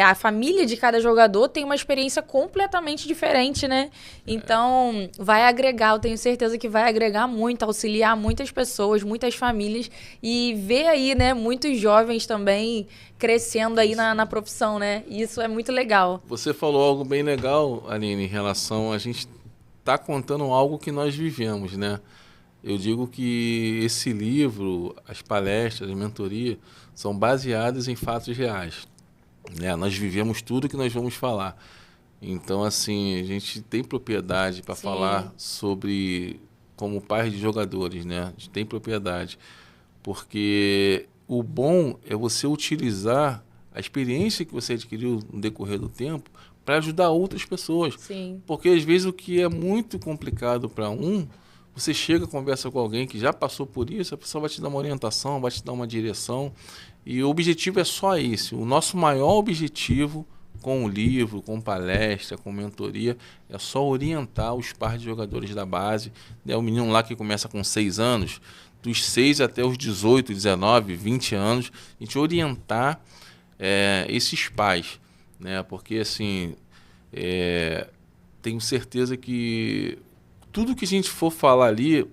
a família de cada jogador tem uma experiência completamente diferente, né? Então, vai agregar, eu tenho certeza que vai agregar muito, auxiliar muitas pessoas, muitas famílias, e ver aí, né, muitos jovens também crescendo aí na profissão, né? E isso é muito legal. Você falou algo bem legal, Aline, em relação a gente tá contando algo que nós vivemos, né? Eu digo que esse livro, as palestras, a mentoria, são baseadas em fatos reais. Né? Nós vivemos tudo que nós vamos falar. Então, assim, a gente tem propriedade para falar sobre, como pais de jogadores, né? A gente tem propriedade. Porque o bom é você utilizar a experiência que você adquiriu no decorrer do tempo para ajudar outras pessoas. Sim. Porque, às vezes, o que é muito complicado para você chega, conversa com alguém que já passou por isso, a pessoa vai te dar uma orientação, vai te dar uma direção. E o objetivo é só esse. O nosso maior objetivo com o livro, com palestra, com mentoria, é só orientar os pais de jogadores da base. Né? O menino lá que começa com 6 anos, dos 6 até os 18, 19, 20 anos, a gente orientar esses pais. Né? Porque, assim, tenho certeza que tudo que a gente for falar ali,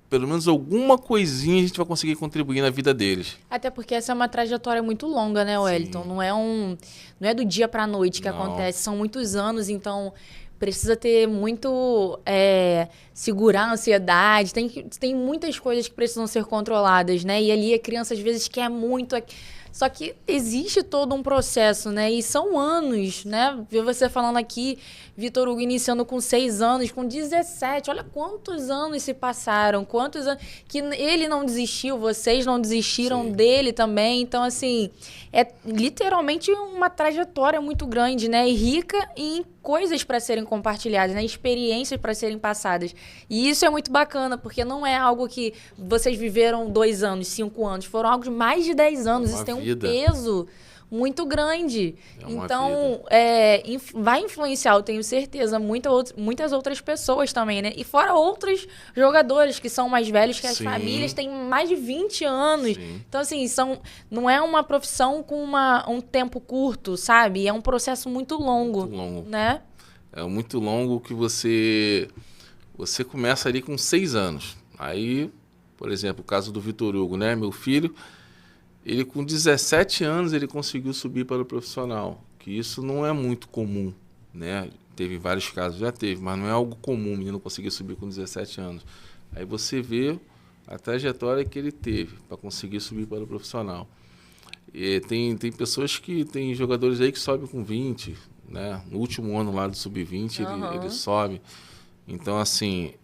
pelo menos alguma coisinha a gente vai conseguir contribuir na vida deles. Até porque essa é uma trajetória muito longa, né, Wellington? Não é do dia para a noite que acontece, são muitos anos, então precisa ter muito segurar a ansiedade, tem muitas coisas que precisam ser controladas, né? E ali a criança às vezes quer muito Só que existe todo um processo, né? E são anos, né? Ver você falando aqui, Vitor Hugo iniciando com 6 anos, com 17. Olha quantos anos se passaram, quantos anos que ele não desistiu, vocês não desistiram Sim. dele também. Então, assim, é literalmente uma trajetória muito grande, né? E rica em coisas para serem compartilhadas, né? Experiências para serem passadas. E isso é muito bacana, porque não é algo que vocês viveram 2 anos, 5 anos, foram algo de mais de 10 anos. Isso tem um peso muito grande. Então, vai influenciar, eu tenho certeza, muitas outras pessoas também, né? E fora outros jogadores que são mais velhos, que as famílias têm mais de 20 anos. Sim. Então, assim, não é uma profissão com um tempo curto, sabe? É um processo muito longo, né? É muito longo que você começa ali com 6 anos. Aí, por exemplo, o caso do Vitor Hugo, né? Meu filho, ele com 17 anos ele conseguiu subir para o profissional, que isso não é muito comum, né? Teve vários casos, já teve, mas não é algo comum o menino conseguir subir com 17 anos. Aí você vê a trajetória que ele teve para conseguir subir para o profissional. E tem pessoas tem jogadores aí que sobem com 20, né? No último ano lá do Sub-20 ele sobe. Então, assim,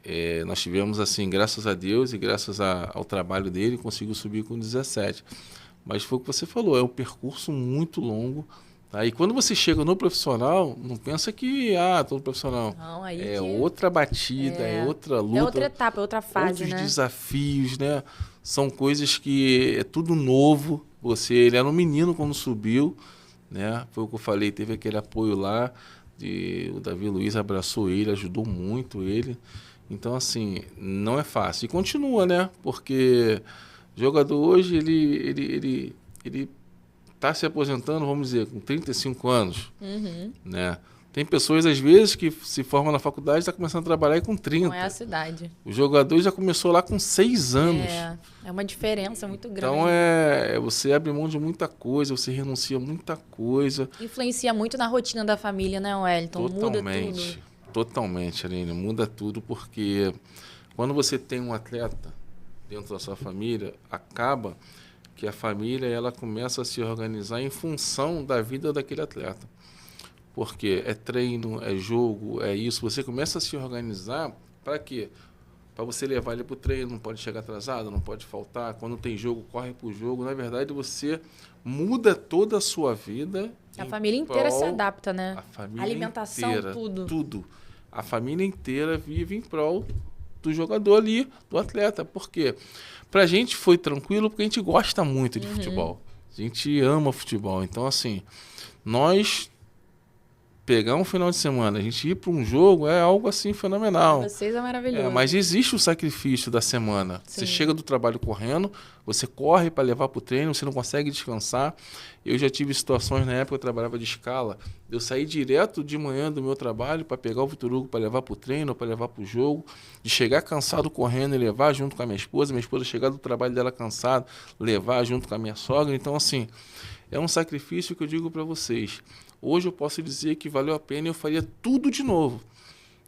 nós tivemos, assim, graças a Deus e graças ao trabalho dele, conseguiu subir com 17. Mas foi o que você falou, é um percurso muito longo. Tá? E quando você chega no profissional, não pensa que, estou no profissional. Não, aí outra batida, é outra luta. É outra etapa, é outra fase, outros né? desafios, né? São coisas que é tudo novo. Ele era um menino quando subiu, né? Foi o que eu falei, teve aquele apoio lá. O Davi Luiz abraçou ele, ajudou muito ele. Então, assim, não é fácil. E continua, né? Porque o jogador hoje, ele está se aposentando, vamos dizer, com 35 anos. Né? Tem pessoas, às vezes, que se formam na faculdade e estão começando a trabalhar com 30. Não é a cidade. O jogador já começou lá com 6 anos. É uma diferença muito grande. Então, você abre mão de muita coisa, você renuncia a muita coisa. Influencia muito na rotina da família, né, Wellington? Muda tudo. Totalmente, Aline. Muda tudo, porque quando você tem um atleta dentro da sua família, acaba que a família ela começa a se organizar em função da vida daquele atleta. Porque é treino, é jogo, é isso. Você começa a se organizar para quê? Para você levar ele para o treino, não pode chegar atrasado, não pode faltar. Quando tem jogo, corre para o jogo. Na verdade, você muda toda a sua vida. A família inteira se adapta, né? A família alimentação, inteira, tudo. A família inteira vive em prol do jogador ali, do atleta. Por quê? Pra gente foi tranquilo porque a gente gosta muito de futebol. A gente ama futebol. Então, assim, nós pegar um final de semana, a gente ir para um jogo é algo assim fenomenal. Pra vocês é maravilhoso. Mas existe o sacrifício da semana. Sim. Você chega do trabalho correndo, você corre para levar para o treino, você não consegue descansar. Eu já tive situações na época que eu trabalhava de escala, eu saí direto de manhã do meu trabalho para pegar o Vitor Hugo para levar para o treino, para levar para o jogo, de chegar cansado correndo e levar junto com a minha esposa chegar do trabalho dela cansada, levar junto com a minha sogra. Então, assim, é um sacrifício que eu digo para vocês. Hoje eu posso dizer que valeu a pena e eu faria tudo de novo,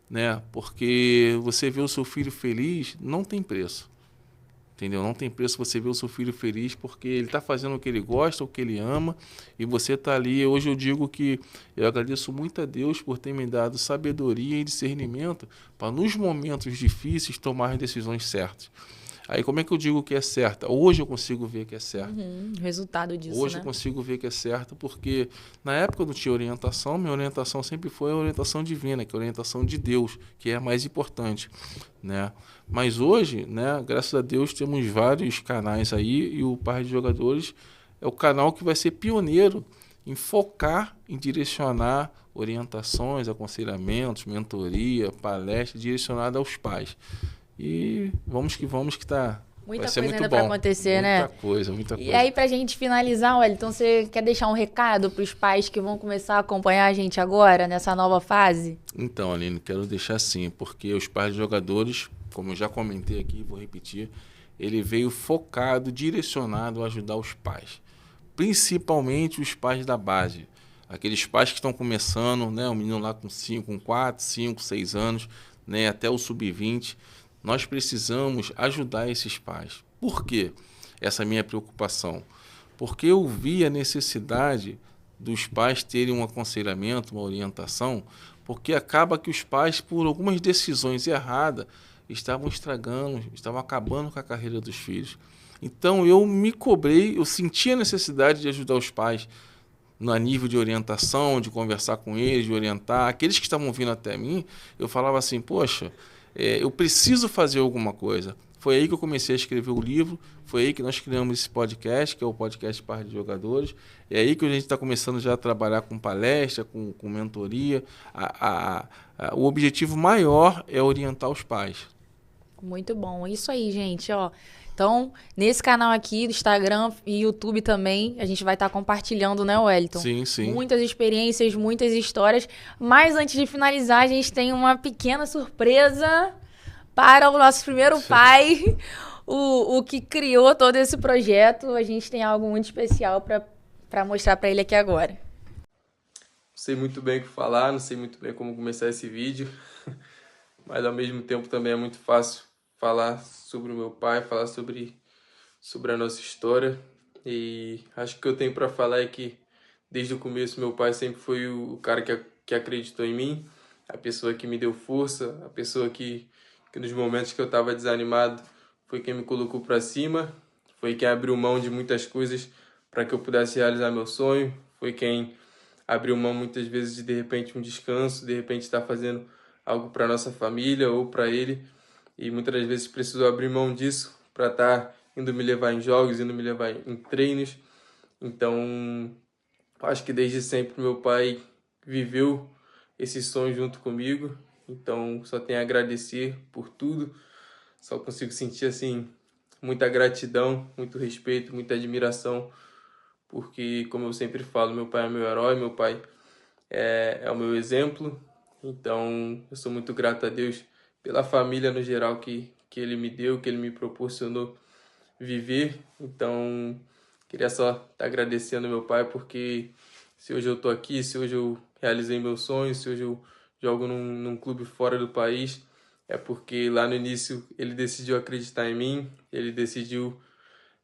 né? Porque você vê o seu filho feliz, não tem preço, entendeu? Não tem preço você ver o seu filho feliz porque ele está fazendo o que ele gosta, o que ele ama, e você está ali. Hoje eu digo que eu agradeço muito a Deus por ter me dado sabedoria e discernimento para nos momentos difíceis tomar as decisões certas. Aí como é que eu digo que é certa? Hoje eu consigo ver que é certa. Resultado disso, Hoje né? eu consigo ver que é certo, porque na época eu não tinha orientação, minha orientação sempre foi a orientação divina, que é a orientação de Deus, que é a mais importante, né? Mas hoje, né, graças a Deus, temos vários canais aí e o Par de Jogadores é o canal que vai ser pioneiro em focar, em direcionar orientações, aconselhamentos, mentoria, palestra direcionada aos pais. E vamos que tá. Muita vai ser coisa muito ainda bom. para acontecer, né? Muita coisa. E aí, pra gente finalizar, Wellington, você quer deixar um recado para os pais que vão começar a acompanhar a gente agora, nessa nova fase? Então, Aline, quero deixar assim, porque os pais de jogadores, como eu já comentei aqui, vou repetir, ele veio focado, direcionado a ajudar os pais. Principalmente os pais da base. Aqueles pais que estão começando, né? O menino lá com 4, 5, 6 anos, né? Até o sub-20. Nós precisamos ajudar esses pais. Por quê? Essa minha preocupação. porque eu vi a necessidade dos pais terem um aconselhamento, uma orientação, porque acaba que os pais, por algumas decisões erradas, estavam estragando, estavam acabando com a carreira dos filhos. Então eu me cobrei, eu senti a necessidade de ajudar os pais no nível de orientação, de conversar com eles, de orientar. Aqueles que estavam vindo até mim, eu falava assim, poxa, eu preciso fazer alguma coisa. Foi aí que eu comecei a escrever o livro, foi aí que nós criamos esse podcast, que é o podcast Par de Jogadores. É aí que a gente está começando já a trabalhar com palestra, com mentoria. O objetivo maior é orientar os pais. Muito bom. Isso aí, gente, ó. Então, nesse canal aqui, do Instagram e YouTube também, a gente vai estar compartilhando, né, Wellington? Sim, sim. Muitas experiências, muitas histórias. Mas antes de finalizar, a gente tem uma pequena surpresa para o nosso primeiro pai, o que criou todo esse projeto. A gente tem algo muito especial para mostrar para ele aqui agora. Não sei muito bem o que falar, não sei muito bem como começar esse vídeo, mas ao mesmo tempo também é muito fácil falar sobre o meu pai, falar sobre a nossa história. E acho que o que eu tenho para falar é que desde o começo meu pai sempre foi o cara que acreditou em mim, a pessoa que me deu força, a pessoa que nos momentos que eu estava desanimado foi quem me colocou para cima, foi quem abriu mão de muitas coisas para que eu pudesse realizar meu sonho, foi quem abriu mão muitas vezes de repente um descanso, de repente estar fazendo algo para nossa família ou para ele, e muitas das vezes precisou abrir mão disso para estar indo me levar em jogos, indo me levar em treinos. Então, acho que desde sempre meu pai viveu esse sonho junto comigo. Então, só tenho a agradecer por tudo. Só consigo sentir assim muita gratidão, muito respeito, muita admiração, porque, como eu sempre falo, meu pai é meu herói, meu pai é o meu exemplo. Então, eu sou muito grato a Deus pela família no geral que Ele me deu, que Ele me proporcionou viver. Então, queria só estar agradecendo meu pai, porque se hoje eu estou aqui, se hoje eu realizei meus sonhos, se hoje eu jogo num clube fora do país, é porque lá no início ele decidiu acreditar em mim, ele decidiu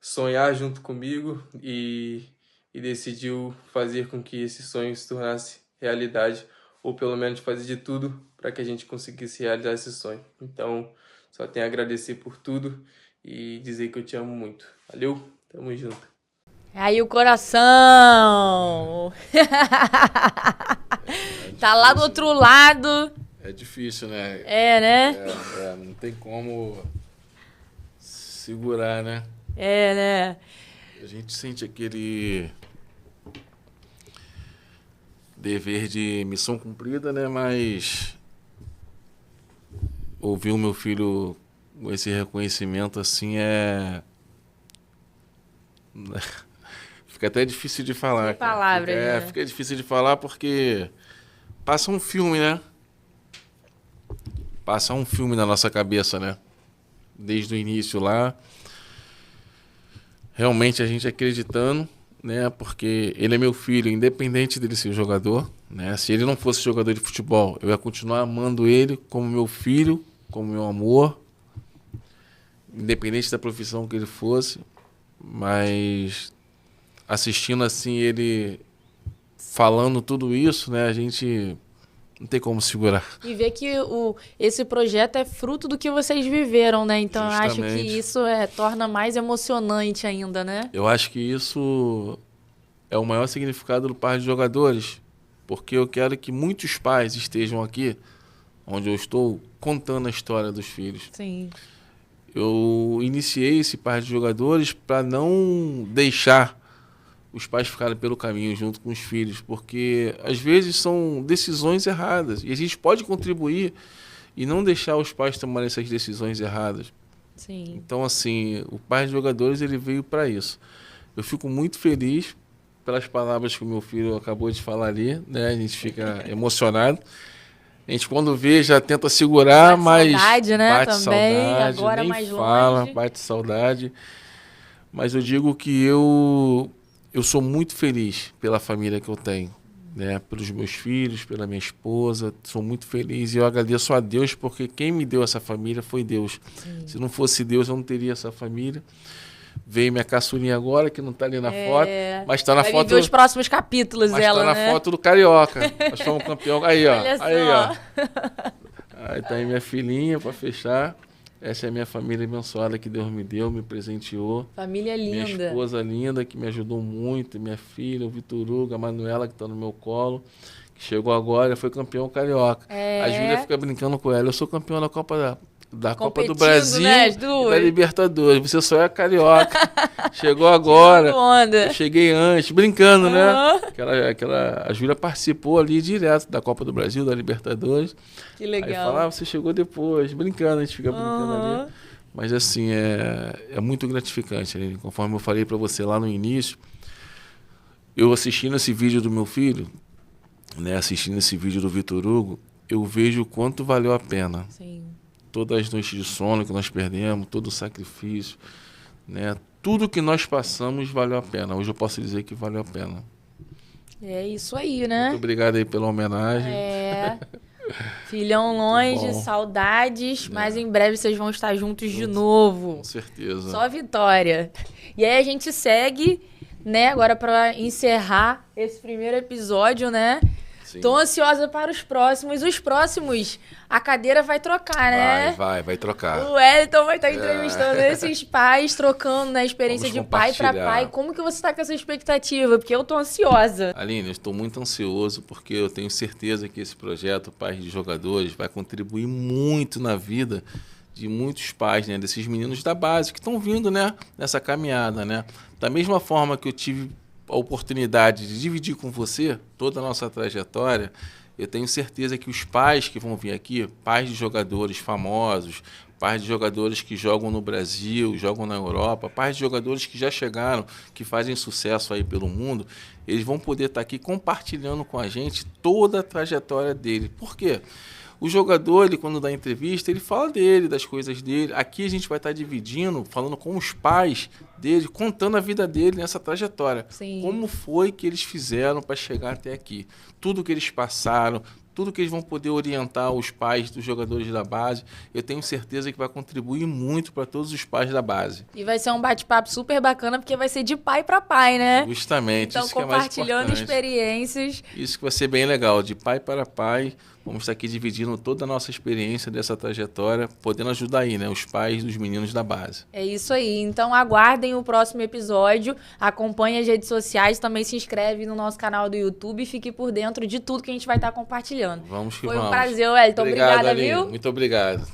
sonhar junto comigo e decidiu fazer com que esse sonho se tornasse realidade, ou pelo menos fazer de tudo para que a gente conseguisse realizar esse sonho. Então, só tenho a agradecer por tudo e dizer que eu te amo muito. Valeu? Tamo junto. Aí o coração! Tá lá do outro lado. É difícil, né? É, né? Não tem como segurar, né? É, né? A gente sente aquele dever de missão cumprida, né? Mas ouvir o meu filho com esse reconhecimento assim fica até difícil de falar. Sem palavras, né? Fica difícil de falar porque passa um filme, né? Passa um filme na nossa cabeça, né? Desde o início lá. Realmente a gente acreditando, né? Porque ele é meu filho, independente dele ser jogador, né? Se ele não fosse jogador de futebol, eu ia continuar amando ele como meu filho, como meu amor, independente da profissão que ele fosse. Mas assistindo assim ele falando tudo isso, né? A gente não tem como segurar. E ver que esse projeto é fruto do que vocês viveram, né? Então, eu acho que isso torna mais emocionante ainda, né? Eu acho que isso é o maior significado do Par de Jogadores, porque eu quero que muitos pais estejam aqui, onde eu estou, contando a história dos filhos. Sim. Eu iniciei esse Par de Jogadores para não deixar os pais ficarem pelo caminho junto com os filhos, porque às vezes são decisões erradas e a gente pode contribuir e não deixar os pais tomarem essas decisões erradas. Sim. Então, assim, o Par de Jogadores ele veio para isso. Eu fico muito feliz pelas palavras que o meu filho acabou de falar ali, né? A gente fica emocionado. A gente, quando vê, já tenta segurar, mas saudade, né? Bate também, saudade, agora nem mais fala, longe. bate saudade. Mas eu digo que eu sou muito feliz pela família que eu tenho, né? Pelos meus filhos, pela minha esposa. Sou muito feliz e eu agradeço a Deus, porque quem me deu essa família foi Deus. Sim. Se não fosse Deus, eu não teria essa família. Veio minha caçulinha agora, que não tá ali na foto, mas tá na Vai foto... viver os próximos capítulos mas dela, tá na né? foto do Carioca. Nós fomos campeão. Aí, ó. Olha Aí, só. ó. Aí tá aí minha filhinha, pra fechar. Essa é a minha família abençoada que Deus me deu, me presenteou. Família Minha linda. esposa linda, que me ajudou muito. Minha filha, o Vitor Hugo, a Manuela, que tá no meu colo. Que chegou agora, foi campeão carioca. A Júlia fica brincando com ela. Eu sou campeão da Copa da Copa do Competindo, Brasil, né, as e duas? da Libertadores. Você só é carioca. Chegou agora. Tirando onda. Eu cheguei antes, brincando, né? Aham. A Júlia participou ali direto da Copa do Brasil, da Libertadores. Que Aí legal. fala, você chegou depois, brincando, a gente fica brincando Aham. ali. Mas assim, é muito gratificante, Aline. Conforme eu falei para você lá no início, eu assistindo esse vídeo do meu filho, né, assistindo esse vídeo do Vitor Hugo, eu vejo o quanto valeu a pena. Sim. Todas as noites de sono que nós perdemos, todo o sacrifício, né, tudo que nós passamos valeu a pena. Hoje eu posso dizer que valeu a pena. É isso aí, né? Muito obrigado aí pela homenagem. Filhão longe, bom. saudades, mas em breve vocês vão estar juntos de novo. Com certeza. Só vitória. E aí a gente segue, né, agora para encerrar esse primeiro episódio, né? Sim. Tô ansiosa para os próximos. Os próximos, a cadeira vai trocar, né? Vai trocar. O Wellington vai estar entrevistando esses pais, trocando na experiência Vamos de pai para compartilhar. pai. Como que você tá com essa expectativa? Porque eu tô ansiosa. Aline, eu estou muito ansioso porque eu tenho certeza que esse projeto Pais de Jogadores vai contribuir muito na vida de muitos pais, né, desses meninos da base que estão vindo, né, nessa caminhada, né? Da mesma forma que eu tive a oportunidade de dividir com você toda a nossa trajetória, eu tenho certeza que os pais que vão vir aqui, pais de jogadores famosos, pais de jogadores que jogam no Brasil, jogam na Europa, pais de jogadores que já chegaram, que fazem sucesso aí pelo mundo, eles vão poder estar aqui compartilhando com a gente toda a trajetória dele. Por quê? O jogador, ele, quando dá entrevista, ele fala dele, das coisas dele. Aqui a gente vai estar dividindo, falando com os pais dele, contando a vida dele nessa trajetória. Sim. Como foi que eles fizeram para chegar até aqui. Tudo que eles passaram, tudo que eles vão poder orientar os pais dos jogadores da base. Eu tenho certeza que vai contribuir muito para todos os pais da base. E vai ser um bate-papo super bacana, porque vai ser de pai para pai, né? Justamente, Então, isso que é mais compartilhando importante. experiências. Isso que vai ser bem legal, de pai para pai. Vamos estar aqui dividindo toda a nossa experiência dessa trajetória, podendo ajudar aí, né, os pais dos meninos da base. É isso aí. Então aguardem o próximo episódio, acompanhe as redes sociais, também se inscreve no nosso canal do YouTube e fique por dentro de tudo que a gente vai estar compartilhando. Vamos que Foi vamos. um prazer, Wellington. Obrigado, Obrigada, Aline. viu? Muito obrigado.